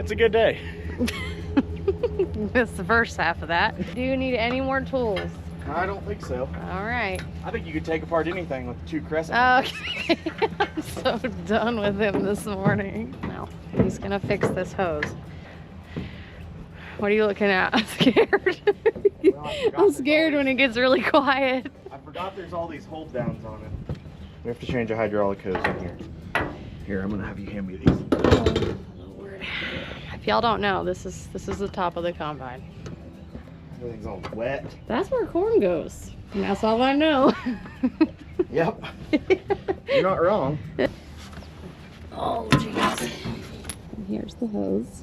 It's a good day. That's the first half of that. Do you need any more tools? I don't think so. All right. I think you could take apart anything with 2 crescent. Okay. I'm so done with him this morning. Now, he's gonna fix this hose. What are you looking at? I'm scared. I'm scared when it gets really quiet. I forgot there's all these hold downs on it. We have to change a hydraulic hose in here. Here, I'm gonna have you hand me these. Oh, Lord. If y'all don't know, this is the top of the combine. Everything's all wet. That's where corn goes. And that's all I know. Yep. You're not wrong. Oh, jeez. Here's the hose.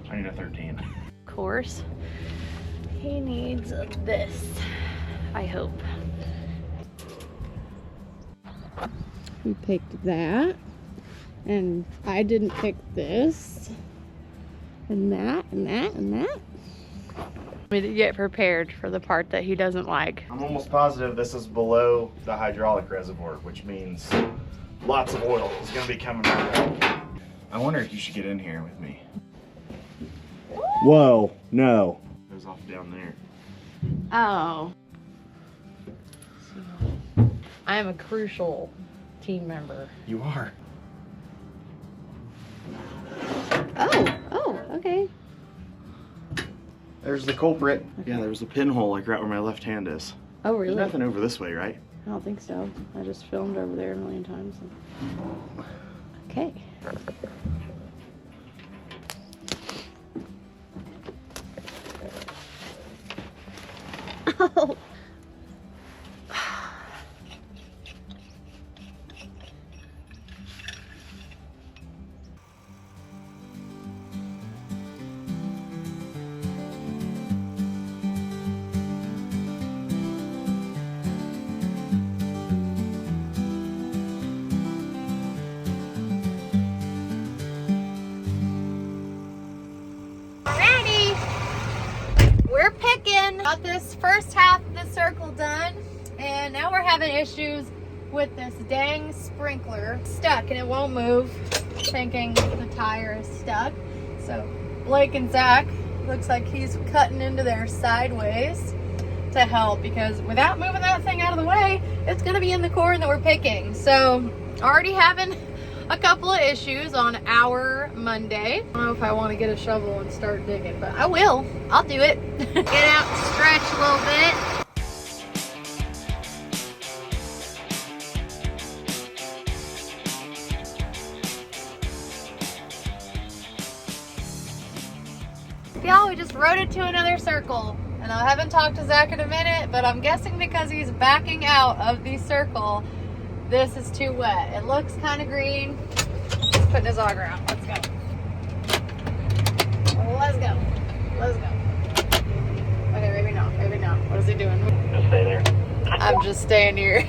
I need a 13. Of course, he needs this, I hope. We picked that, and I didn't pick this, and that, and that, and that. We need to get prepared for the part that he doesn't like. I'm almost positive this is below the hydraulic reservoir, which means lots of oil is going to be coming out. I wonder if you should get in here with me. Whoa, no. It goes off down there. Oh. I am a crucial team member. You are. Oh, okay. There's the culprit. Okay. Yeah, there was a pinhole like right where my left hand is. Oh, really? There's nothing over this way, right? I don't think so. I just filmed over there a million times. Okay. Oh. We're picking. Got this first half of the circle done, and now we're having issues with this dang sprinkler. Stuck and it won't move, thinking the tire is stuck. So Blake and Zach, looks like he's cutting into there sideways to help, because without moving that thing out of the way, it's gonna be in the corn that we're picking. So already having a couple of issues on our Monday. I don't know if I want to get a shovel and start digging, but I will. I'll do it. Get out and stretch a little bit. Y'all, we just rode it to another circle, and I haven't talked to Zach in a minute, but I'm guessing because he's backing out of the circle, this is too wet. It looks kind of green. He's putting his auger out. Let's go. Let's go. Let's go. Okay, maybe not. Maybe not. What is he doing? Just stay there. I'm just staying here.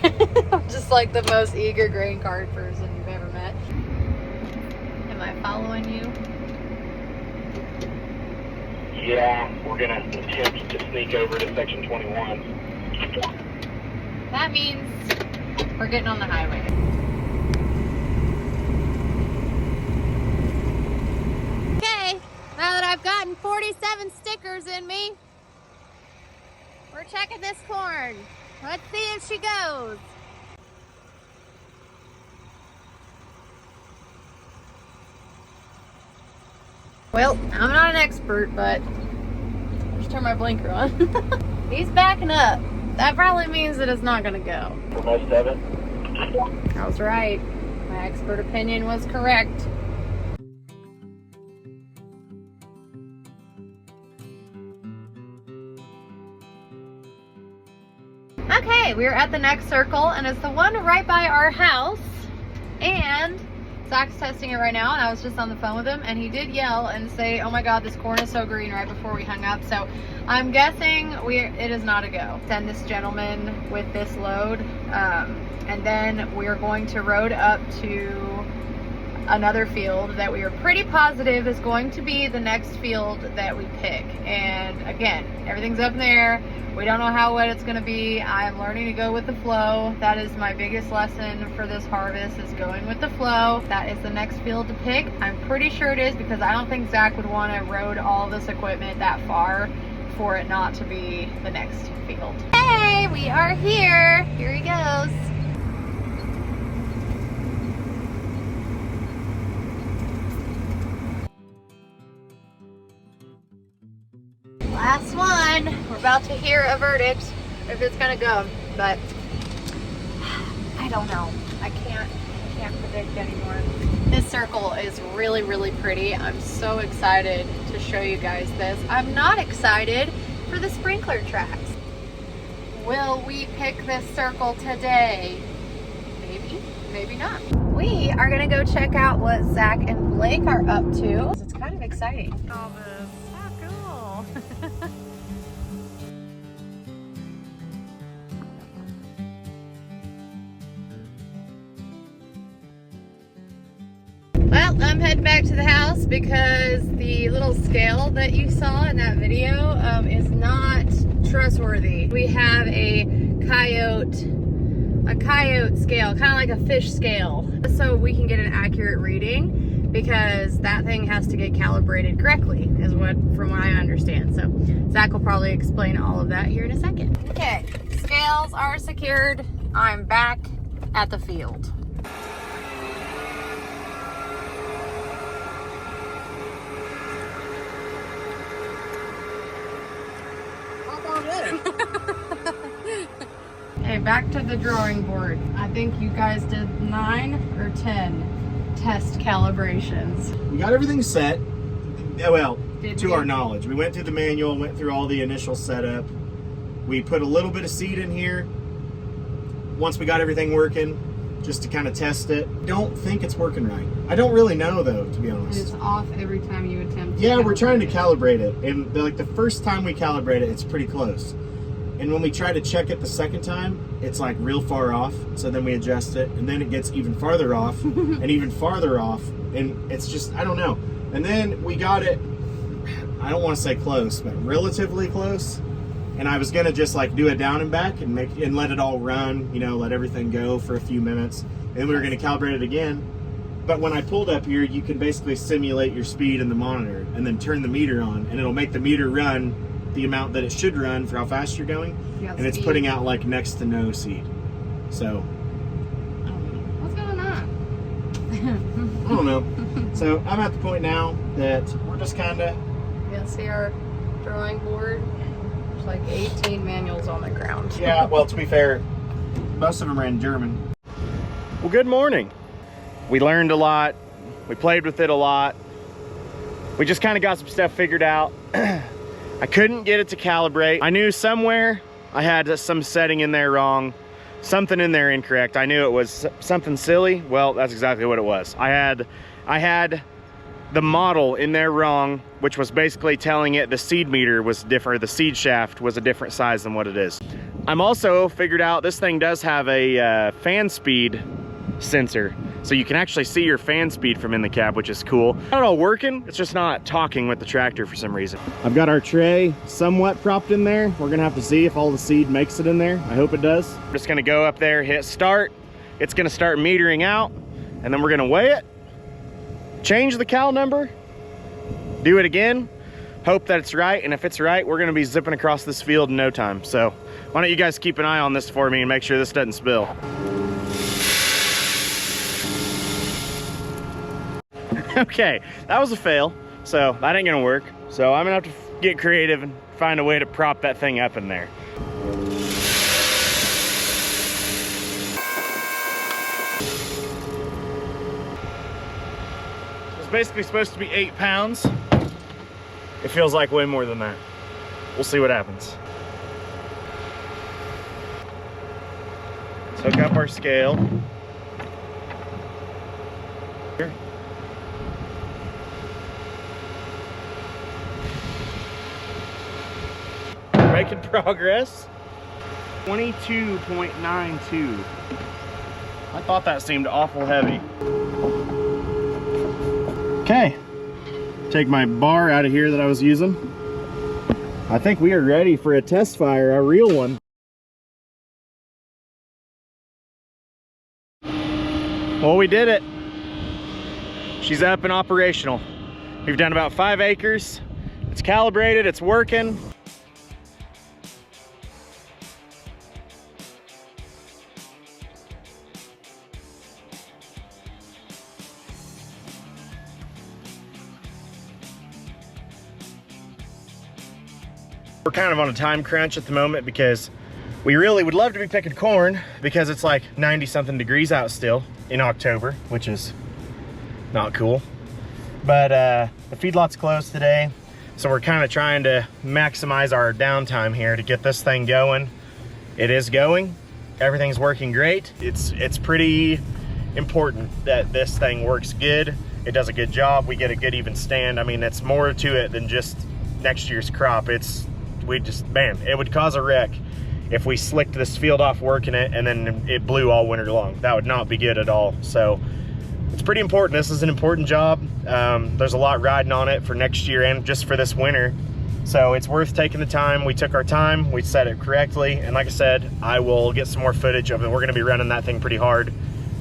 I'm just like the most eager grain cart person you've ever met. Am I following you? Yeah, we're gonna attempt to sneak over to section 21. That means we're getting on the highway. Okay, now that I've gotten 47 stickers in me, we're checking this corn. Let's see if she goes. Well, I'm not an expert, but I'll just turn my blinker on. He's backing up. That probably means that it's not gonna go. Most of it. I was right. My expert opinion was correct. Okay, we're at the next circle, and it's the one right by our house. And Zach's testing it right now, and I was just on the phone with him, and he did yell and say, "Oh my God, this corn is so green," right before we hung up. So I'm guessing it is not a go. Send this gentleman with this load, and then we're going to road up to another field that we are pretty positive is going to be the next field that we pick. And again, everything's up in the air. We don't know how wet it's going to be. I'm learning to go with the flow. That is my biggest lesson for this harvest, is going with the flow. That is the next field to pick. I'm pretty sure it is, because I don't think Zach would want to road all this equipment that far for it not to be the next field. Hey, we are here. Here he goes. Last one. We're about to hear a verdict if it's gonna go, but I don't know. I can't predict anymore. This circle is really, really pretty. I'm so excited to show you guys this. I'm not excited for the sprinkler tracks. Will we pick this circle today? Maybe, maybe not. We are gonna go check out what Zach and Blake are up to. It's kind of exciting. All this. How cool. Well, I'm heading back to the house because the little scale that you saw in that video is not trustworthy. We have a coyote scale, kind of like a fish scale, so we can get an accurate reading, because that thing has to get calibrated correctly, is from what I understand. So Zach will probably explain all of that here in a second. Okay, scales are secured. I'm back at the field. Okay, back to the drawing board. I think you guys did 9 or 10 test calibrations. We got everything set. Well, to our knowledge. We went through the manual, went through all the initial setup. We put a little bit of seed in here once we got everything working, just to kind of test it. Don't think it's working right. I don't really know, though, to be honest. It's off every time you attempt to. Yeah, we're trying to calibrate it, and like the first time we calibrate it, it's pretty close. And when we try to check it the second time, it's like real far off. So then we adjust it, and then it gets even farther off and even farther off. And it's just, I don't know. And then we got it, I don't want to say close, but relatively close. And I was going to just like do it down and back and let it all run, you know, let everything go for a few minutes. And we were going to calibrate it again. But when I pulled up here, you can basically simulate your speed in the monitor and then turn the meter on, and it'll make the meter run the amount that it should run for how fast you're going. And it's putting out like next to no seed. So what's going on? I don't know. So I'm at the point now that we're just kind of, you can see our drawing board. There's like 18 manuals on the ground. Yeah, well, to be fair, most of them are in German. Well, good morning. We learned a lot. We played with it a lot. We just kind of got some stuff figured out. I couldn't get it to calibrate. I knew somewhere I had some setting in there wrong, something in there incorrect. I knew it was something silly. Well, that's exactly what it was. I had the model in there wrong, which was basically telling it the seed meter was different, or the seed shaft was a different size than what it is. I'm also figured out this thing does have a fan speed sensor, so you can actually see your fan speed from in the cab, which is cool. Not all working, it's just not talking with the tractor for some reason. I've got our tray somewhat propped in there. We're gonna have to see if all the seed makes it in there. I hope it does. I'm just gonna go up there, hit start. It's gonna start metering out, and then we're gonna weigh it, change the cal number, do it again, hope that it's right, and if it's right, we're gonna be zipping across this field in no time. So why don't you guys keep an eye on this for me and make sure this doesn't spill. Okay, that was a fail, so that ain't gonna work. So I'm gonna have to get creative and find a way to prop that thing up in there. It's basically supposed to be 8 pounds. It feels like way more than that. We'll see what happens. Let's hook up our scale. Here. Making progress. 22.92. I thought that seemed awful heavy. Okay, take my bar out of here that I was using. I think we are ready for a test fire, a real one. Well, we did it. She's up and operational. We've done about 5 acres. It's calibrated, it's working. We're kind of on a time crunch at the moment because we really would love to be picking corn because it's like 90 something degrees out still in October, which is not cool. But the feedlot's closed today, so we're kind of trying to maximize our downtime here to get this thing going. It is going, everything's working great. It's pretty important that this thing works good. It does a good job, we get a good even stand. I mean, it's more to it than just next year's crop. Man, it would cause a wreck if we slicked this field off working it and then it blew all winter long. That would not be good at all. So it's pretty important. This is an important job. There's a lot riding on it for next year and just for this winter. So it's worth taking the time. We took our time, we set it correctly. And like I said, I will get some more footage of it. We're gonna be running that thing pretty hard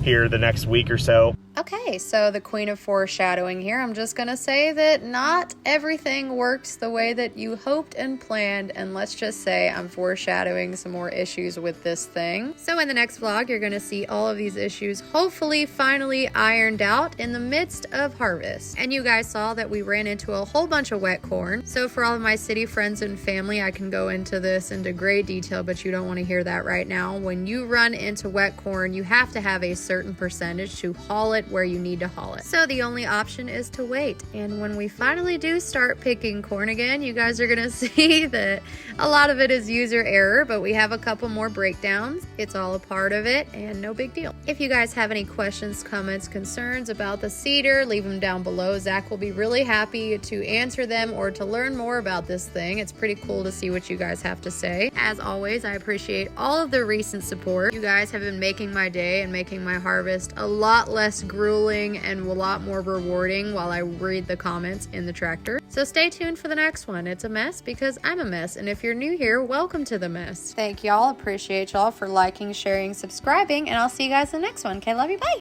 here the next week or so. Okay, so the queen of foreshadowing here, I'm just gonna say that not everything works the way that you hoped and planned, and let's just say I'm foreshadowing some more issues with this thing. So in the next vlog, you're gonna see all of these issues hopefully finally ironed out in the midst of harvest. And you guys saw that we ran into a whole bunch of wet corn. So for all of my city friends and family, I can go into this into great detail, but you don't wanna hear that right now. When you run into wet corn, you have to have a certain percentage to haul it where you need to haul it. So the only option is to wait. And when we finally do start picking corn again, you guys are gonna see that a lot of it is user error, but we have a couple more breakdowns. It's all a part of it and no big deal. If you guys have any questions, comments, concerns about the seeder, leave them down below. Zach will be really happy to answer them or to learn more about this thing. It's pretty cool to see what you guys have to say. As always, I appreciate all of the recent support. You guys have been making my day and making my harvest a lot less grueling and a lot more rewarding while I read the comments in the tractor. So stay tuned for the next one. It's a mess because I'm a mess, and if you're new here, welcome to the mess. Thank y'all, appreciate y'all for liking, sharing, subscribing, and I'll see you guys in the next one. Okay, love you, bye.